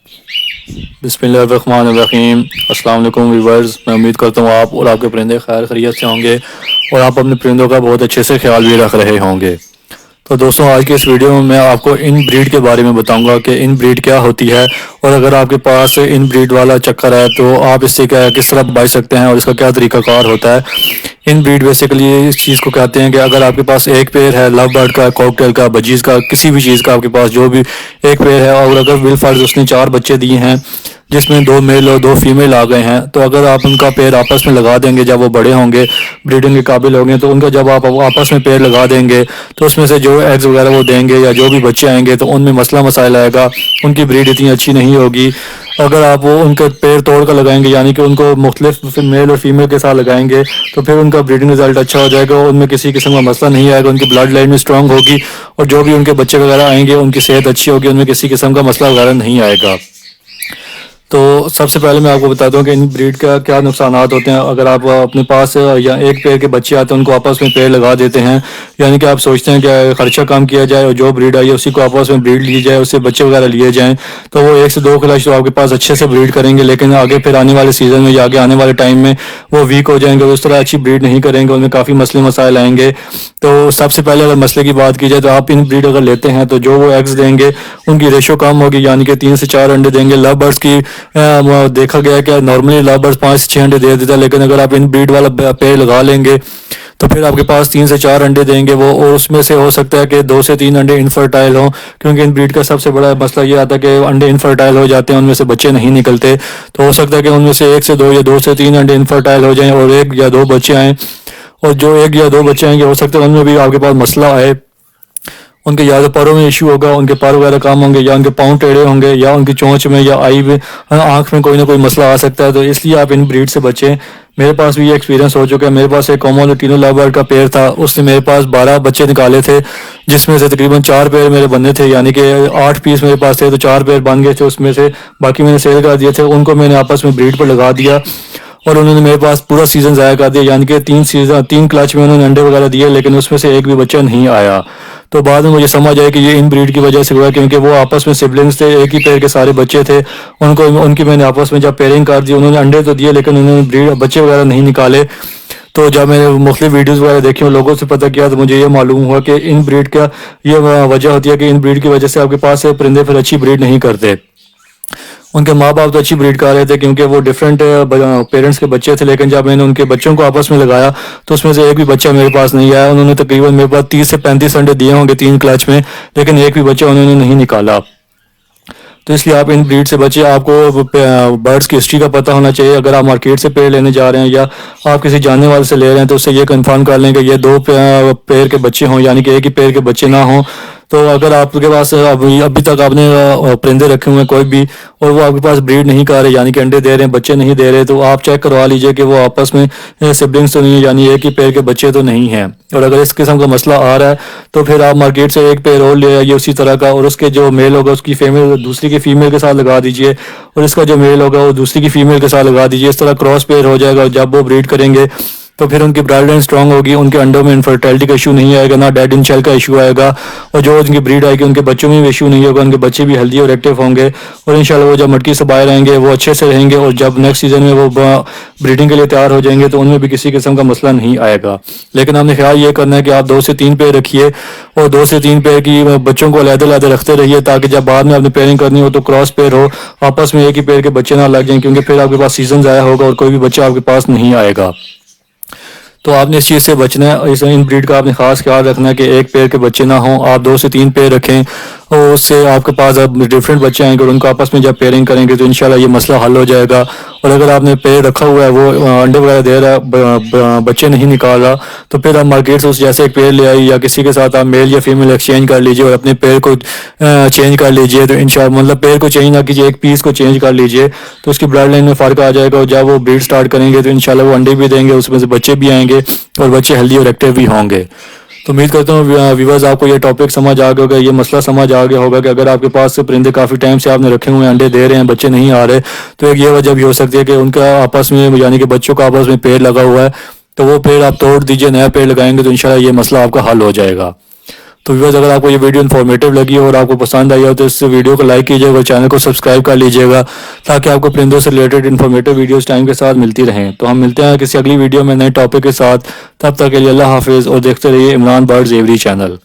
बिस्मिल्लाहिर्रहमानिर्रहीम। अस्सलाम वालेकुम व्यूअर्स, मैं उम्मीद करता हूँ आप और आपके परिंदे खैर खैरियत से होंगे और आप अपने परिंदों का बहुत अच्छे से ख्याल भी रख रहे होंगे। तो दोस्तों, आज के इस वीडियो में मैं आपको इन ब्रीड के बारे में बताऊंगा कि इन ब्रीड क्या होती है, और अगर आपके पास इन ब्रीड वाला चक्कर है तो आप इससे क्या किस तरह बच सकते हैं और इसका क्या तरीकाकार होता है। इन ब्रीड बेसिकली इस चीज़ को कहते हैं कि अगर आपके पास एक पेयर है लव बर्ड का, कॉकटेल का, बजीज़ का, किसी भी चीज़ का आपके पास जो भी एक पेयर है, और अगर विलफर्ड उसने 4 बच्चे दिए हैं जिसमें 2 मेल और 2 फीमेल आ गए हैं, तो अगर आप उनका पेयर आपस में लगा देंगे, जब वो बड़े होंगे ब्रीडिंग के काबिल होंगे, तो उनका जब आप आपस में पेयर लगा देंगे तो उसमें से जो एग्स वगैरह वो देंगे या जो भी बच्चे आएंगे तो उनमें मसला मसाइल आएगा, उनकी ब्रीड इतनी अच्छी नहीं होगी। अगर आप वो उनके पेयर तोड़ कर लगाएंगे, यानी कि उनको मुख्तलिफ मेल और फीमेल के साथ लगाएंगे, तो फिर उनका ब्रीडिंग रिजल्ट अच्छा हो जाएगा, उनमें किसी किस्म का मसला नहीं आएगा, उनकी ब्लड लाइन भी स्ट्रांग होगी और जो भी उनके बच्चे वगैरह आएंगे उनकी सेहत अच्छी होगी, उनमें किसी किस्म का मसला वगैरह नहीं आएगा। तो सबसे पहले मैं आपको बताता हूँ कि इन ब्रीड का क्या नुकसान होते हैं। अगर आप अपने पास या एक पेयर के बच्चे आते हैं उनको आपस में पेयर लगा देते हैं, यानी कि आप सोचते हैं कि खर्चा कम किया जाए और जो ब्रीड आई है उसी को आपस में ब्रीड ली जाए, उससे बच्चे वगैरह लिए जाएँ, तो वो 1 से 2 क्लच तो आपके पास अच्छे से ब्रीड करेंगे, लेकिन आगे फिर आने वाले सीज़न में या आगे आने वाले टाइम में वो वीक हो जाएंगे, उस तरह अच्छी ब्रीड नहीं करेंगे, उनमें काफ़ी मसले मसाइल आएंगे। तो सबसे पहले अगर मसले की बात की जाए तो आप इन ब्रीड अगर लेते हैं तो जो वो एग्स देंगे उनकी रेशो कम होगी, यानी कि 3 से 4 अंडे देंगे। लव बर्ड्स की देखा गया है कि नॉर्मली लव बर्ड्स 5 से 6 अंडे दे देता है, लेकिन अगर आप इन ब्रीड वाला पेयर लगा लेंगे तो फिर आपके पास 3 से 4 अंडे देंगे वो, और उसमें से हो सकता है कि 2 से 3 अंडे इनफर्टाइल हों, क्योंकि इन ब्रीड का सबसे बड़ा मसला ये आता है कि अंडे इनफर्टाइल हो जाते हैं, उनमें से बच्चे नहीं निकलते। तो हो सकता है कि उनमें से 1 से 2 या 2 से 3 अंडे इनफर्टाइल हो जाएं और 1 या 2 बच्चे आएँ, और जो 1 या 2 बच्चे आएंगे हो सकता है उनमें भी आपके पास मसला आए, उनके या तो पैरों में इशू होगा, उनके पैर वगैरह कम होंगे, या उनके पाँव टेढ़े होंगे, या उनकी चोंच में या आई में आँख में कोई ना कोई मसला आ सकता है। तो इसलिए आप इन ब्रीड से बचें। मेरे पास भी ये एक्सपीरियंस हो चुका है। मेरे पास एक कॉमन लटीनो लव बर्ड का पेयर था, उसने मेरे पास 12 बच्चे निकाले थे, जिसमें से तकरीबन 4 पेयर मेरे बंदे थे, यानी कि 8 पीस मेरे पास थे, तो 4 पेयर बन गए थे उसमें से, बाकी मैंने सेल कर दिए थे। उनको मैंने आपस में ब्रीड पर लगा दिया और उन्होंने मेरे पास पूरा सीज़न ज़ाया कर दिया, यानी कि 3 क्लच में उन्होंने अंडे वगैरह दिए, लेकिन उसमें से एक भी बच्चा नहीं आया। तो बाद में मुझे समझ आया कि ये इन ब्रीड की वजह से हुआ, क्योंकि वो आपस में सिबलिंग्स थे, एक ही पेयर के सारे बच्चे थे, उनकी मैंने आपस में जब पेयरिंग कर दी, उन्होंने अंडे तो दिए लेकिन उन्होंने ब्रीड बच्चे वगैरह नहीं निकाले। तो जब मैंने मुख्तलिफ वीडियोज़ वगैरह देखी और लोगों से पता किया तो मुझे ये मालूम हुआ कि इन ब्रीड का ये वजह होती है कि इन ब्रीड की वजह से आपके पास परिंदे फिर अच्छी ब्रीड नहीं करते। उनके माँ बाप तो अच्छी ब्रीड कर रहे थे क्योंकि वो डिफरेंट पेरेंट्स के बच्चे थे, लेकिन जब मैंने उनके बच्चों को आपस में लगाया तो उसमें से एक भी बच्चा मेरे पास नहीं आया। उन्होंने तकरीबन मेरे पास 30 से 35 अंडे दिए होंगे 3 क्लच में, लेकिन एक भी बच्चा उन्होंने नहीं निकाला। तो इसलिए आप इन ब्रीड से बचिए। आपको बर्ड्स की हिस्ट्री का पता होना चाहिए। अगर आप मार्केट से पेड़ लेने जा रहे हैं या आप किसी जानने वाले से ले रहे हैं तो उससे ये कंफर्म कर लें कि ये 2 पेड़ के बच्चे हों, यानी कि एक ही पेड़ के बच्चे ना हों। तो अगर आपके पास अभी तक आपने परिंदे रखे हुए हैं कोई भी और वो आपके पास ब्रीड नहीं कर रहे, यानी कि अंडे दे रहे हैं बच्चे नहीं दे रहे, तो आप चेक करवा लीजिए कि वो आपस में सिबलिंग्स तो नहीं है, यानी एक ही पेड़ के बच्चे तो नहीं हैं। और अगर इस किस्म का मसला आ रहा है तो फिर आप मार्केट से एक पेड़ और ले आइए उसी तरह का, और उसके जो मेल होगा उसकी फीमेल दूसरी की फीमेल के साथ लगा दीजिए, और इसका जो मेल होगा वो दूसरी की फीमेल के साथ लगा दीजिए। इस तरह क्रॉस पेयर हो जाएगा। जब वो ब्रीड करेंगे तो फिर उनकी ब्लड लाइन स्ट्रांग होगी, उनके अंडों में इनफर्टिलिटी का इशू नहीं आएगा, ना डेड इन शेल का इशू आएगा, और जो उनकी ब्रीड आएगी उनके बच्चों में भी इशू नहीं होगा, उनके बच्चे भी हेल्दी और एक्टिव होंगे, और इंशाल्लाह वो जब मटकी से बाहर आएंगे वो अच्छे से रहेंगे, और जब नेक्स्ट सीज़न में वो ब्रीडिंग के लिए तैयार हो जाएंगे तो उनमें भी किसी किस्म का मसला नहीं आएगा। लेकिन आपने ख्याल ये करना है कि आप 2 से 3 पेयर रखिए, और 2 से 3 पेयर की बच्चों को अलग-अलग रखते रहिए, ताकि जब बाद में आपने पेयरिंग करनी हो तो क्रॉस पेयर हो, आपस में एक ही पेयर के बच्चे ना लग जाएं, क्योंकि फिर आपके पास सीज़न ज़ाया होगा और कोई भी बच्चा आपके पास नहीं आएगा। तो आपने इस चीज़ से बचना है। इन ब्रीड का आपने खास ख्याल रखना है कि एक पेयर के बच्चे ना हों, आप 2 से 3 पेयर रखें, और उससे आपके पास अब डिफरेंट बच्चे आएंगे और उनको आपस में जब पेयरिंग करेंगे तो इंशाल्लाह ये मसला हल हो जाएगा। और अगर आपने पेयर रखा हुआ है वो अंडे वगैरह दे रहा है बच्चे नहीं निकाल रहा, तो फिर आप मार्केट से उस जैसे एक पेयर ले आई या किसी के साथ आप मेल या फीमेल एक्सचेंज कर लीजिए और अपने पेयर को चेंज कर लीजिए। तो इंशाल्लाह मतलब पेयर को चेंज ना कीजिए, एक पीस को चेंज कर लीजिए, तो उसकी ब्लड लाइन में फ़र्क आ जाएगा, और जब वो ब्रीड स्टार्ट करेंगे तो इंशाल्लाह वो अंडे भी देंगे, उसमें से बच्चे भी आएंगे और बच्चे हेल्दी और एक्टिव भी होंगे। तो उम्मीद करता हूँ व्यूवर्स आपको ये टॉपिक समझ आ गया होगा, ये मसला समझ आ गया होगा कि अगर आपके पास से परिंदे काफ़ी टाइम से आपने रखे हुए हैं, अंडे दे रहे हैं, बच्चे नहीं आ रहे, तो एक ये वजह भी हो सकती है कि उनका आपस में यानी कि बच्चों का आपस में पेड़ लगा हुआ है, तो वो पेड़ आप तोड़ दीजिए, नया पेड़ लगाएंगे तो इंशाल्लाह ये मसला आपका हल हो जाएगा। تو ویورز اگر آپ کو یہ ویڈیو انفارمیٹیو لگی ہو اور آپ کو پسند آئی ہو تو اس ویڈیو کو لائک کیجیے گا اور چینل کو سبسکرائب کر لیجیے گا تاکہ آپ کو پرندوں سے ریلیٹڈ انفارمیٹیو ویڈیوز ٹائم کے ساتھ ملتی رہیں. تو ہم ملتے ہیں کسی اگلی ویڈیو میں نئے ٹاپک کے ساتھ. تب تک کے لیے اللہ حافظ اور دیکھتے رہیے عمران برڈز ایوری چینل.